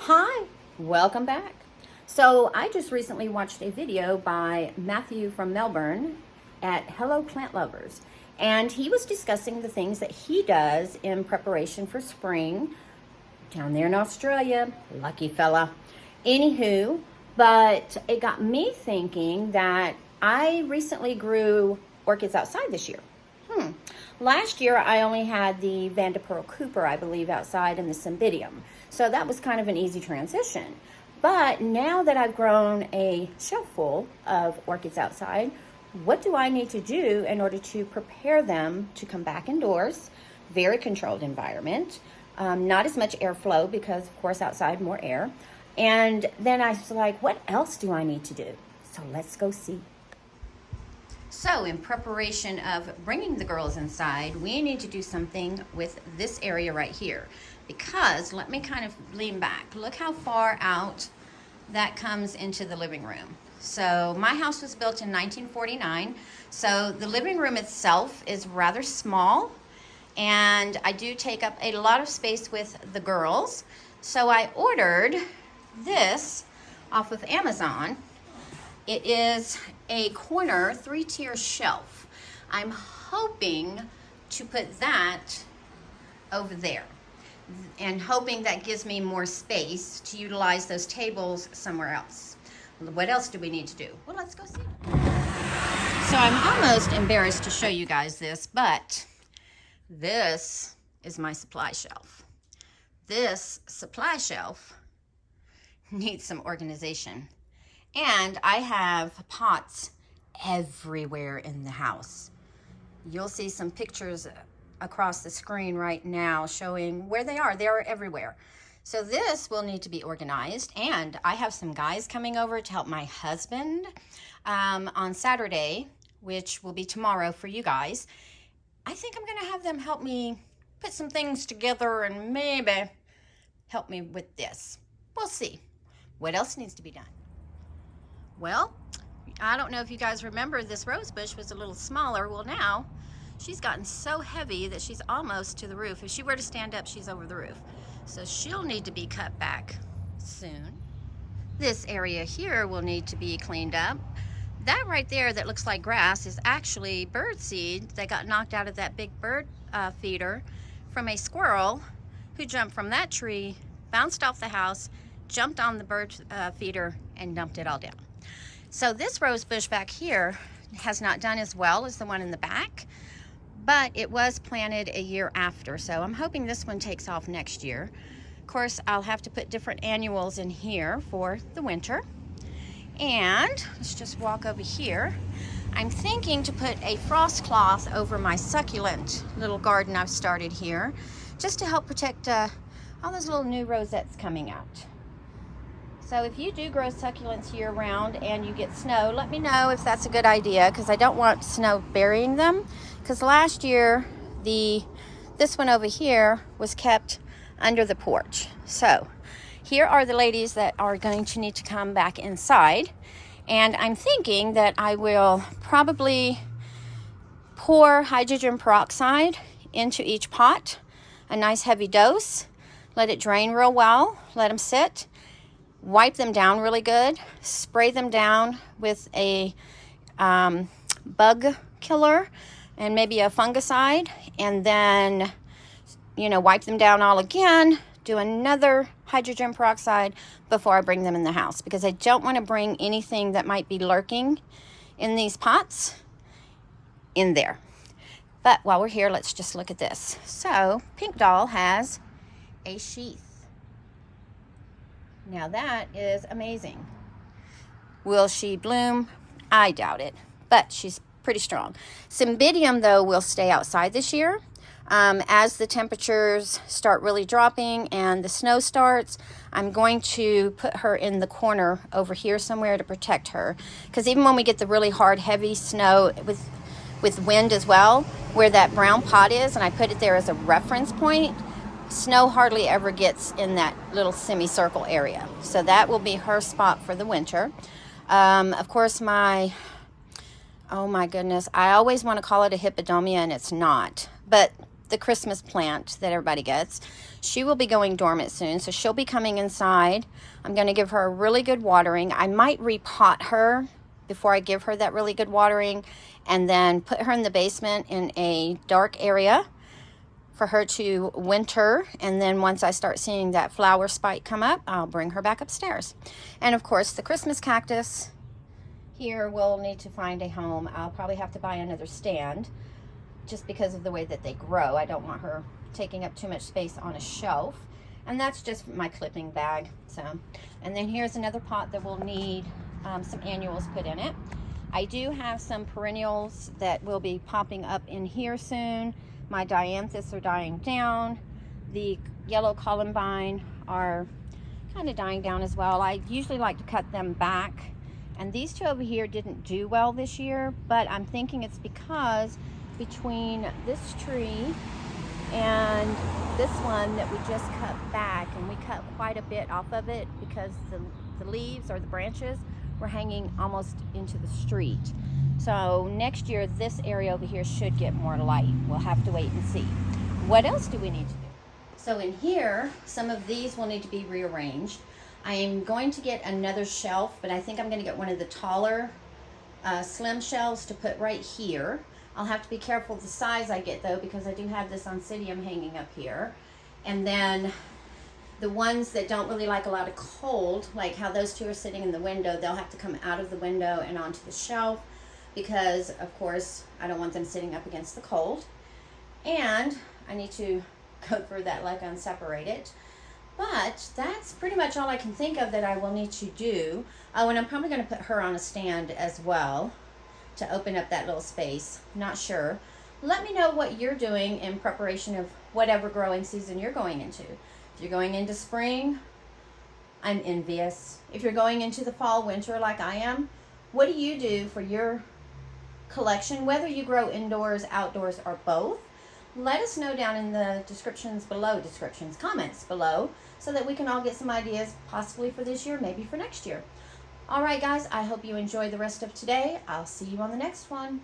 Hi, welcome back. So I just recently watched a video by Matthew from Melbourne at Hello Plant Lovers, and he was discussing the things that he does in preparation for spring down there in Australia. Lucky fella. Anywho, but it got me thinking that I recently grew orchids outside this year. Last year, I only had the Vanderpearl Cooper, I believe, outside in the Cymbidium. So that was kind of an easy transition. But now that I've grown a shelf full of orchids outside, what do I need to do in order to prepare them to come back indoors? Very controlled environment. Not as much airflow because, of course, outside more air. And then I was like, what else do I need to do? So let's go see. So in preparation of bringing the girls inside, we need to do something with this area right here. Because, let me kind of lean back. Look how far out that comes into the living room. So my house was built in 1949. So the living room itself is rather small. And I do take up a lot of space with the girls. So I ordered this off of Amazon. It is a corner 3-tier shelf. I'm hoping to put that over there and hoping that gives me more space to utilize those tables somewhere else. What else do we need to do? Well, let's go see. So I'm almost embarrassed to show you guys this, but this is my supply shelf. This supply shelf needs some organization. And I have pots everywhere in the house. You'll see some pictures across the screen right now showing where they are. They are everywhere. So this will need to be organized. And I have some guys coming over to help my husband on Saturday, which will be tomorrow for you guys. I think I'm going to have them help me put some things together and maybe help me with this. We'll see. What else needs to be done? Well, I don't know if you guys remember this rose bush was a little smaller. Well, now she's gotten so heavy that she's almost to the roof. If she were to stand up, she's over the roof. So she'll need to be cut back soon. This area here will need to be cleaned up. That right there that looks like grass is actually bird seed that got knocked out of that big bird feeder from a squirrel who jumped from that tree, bounced off the house, jumped on the bird feeder, and dumped it all down. So this rose bush back here has not done as well as the one in the back, but it was planted a year after. So I'm hoping this one takes off next year. Of course, I'll have to put different annuals in here for the winter. And let's just walk over here. I'm thinking to put a frost cloth over my succulent little garden I've started here, just to help protect all those little new rosettes coming out. So if you do grow succulents year round and you get snow, let me know if that's a good idea, because I don't want snow burying them. Because last year, this one over here was kept under the porch. So here are the ladies that are going to need to come back inside. And I'm thinking that I will probably pour hydrogen peroxide into each pot, a nice heavy dose, let it drain real well, let them sit. Wipe them down really good, spray them down with a bug killer and maybe a fungicide, and then, wipe them down all again, do another hydrogen peroxide before I bring them in the house, because I don't want to bring anything that might be lurking in these pots in there. But while we're here, let's just look at this. So Pink Doll has a sheath. Now that is amazing. Will she bloom? I doubt it, but she's pretty strong. Cymbidium, though, will stay outside this year. As the temperatures start really dropping and the snow starts, I'm going to put her in the corner over here somewhere to protect her. Because even when we get the really hard, heavy snow with wind as well, where that brown pot is, and I put it there as a reference point, snow hardly ever gets in that little semicircle area. So that will be her spot for the winter. Of course, oh my goodness, I always want to call it a hippodomia, and it's not. But the Christmas plant that everybody gets. She will be going dormant soon, so she'll be coming inside. I'm going to give her a really good watering. I might repot her before I give her that really good watering, and then put her in the basement in a dark area for her to winter, and then once I start seeing that flower spike come up, I'll bring her back upstairs. And of course, the Christmas cactus here will need to find a home. I'll probably have to buy another stand just because of the way that they grow. I don't want her taking up too much space on a shelf. And that's just my clipping bag. So, and then here's another pot that will need some annuals put in it. I do have some perennials that will be popping up in here soon. My dianthus are dying down. The yellow columbine are kind of dying down as well. I usually like to cut them back. And these two over here didn't do well this year, but I'm thinking it's because between this tree and this one that we just cut back, and we cut quite a bit off of it because the leaves or the branches were hanging almost into the street. So next year, this area over here should get more light. We'll have to wait and see. What else do we need to do? So in here, some of these will need to be rearranged. I am going to get another shelf, but I think I'm going to get one of the taller slim shelves to put right here. I'll have to be careful the size I get though, because I do have this oncidium hanging up here. And then the ones that don't really like a lot of cold, like how those two are sitting in the window, they'll have to come out of the window and onto the shelf, because of course I don't want them sitting up against the cold. And I need to go through that like unseparate it. But that's pretty much all I can think of that I will need to do. Oh, and I'm probably going to put her on a stand as well to open up that little space. Not sure. Let me know what you're doing in preparation of whatever growing season you're going into. If you're going into spring, I'm envious. If you're going into the fall, winter like I am, what do you do for your collection, whether you grow indoors, outdoors, or both? Let us know down in the comments below, so that we can all get some ideas possibly for this year, maybe for next year. All right, guys, I hope you enjoy the rest of today. I'll see you on the next one.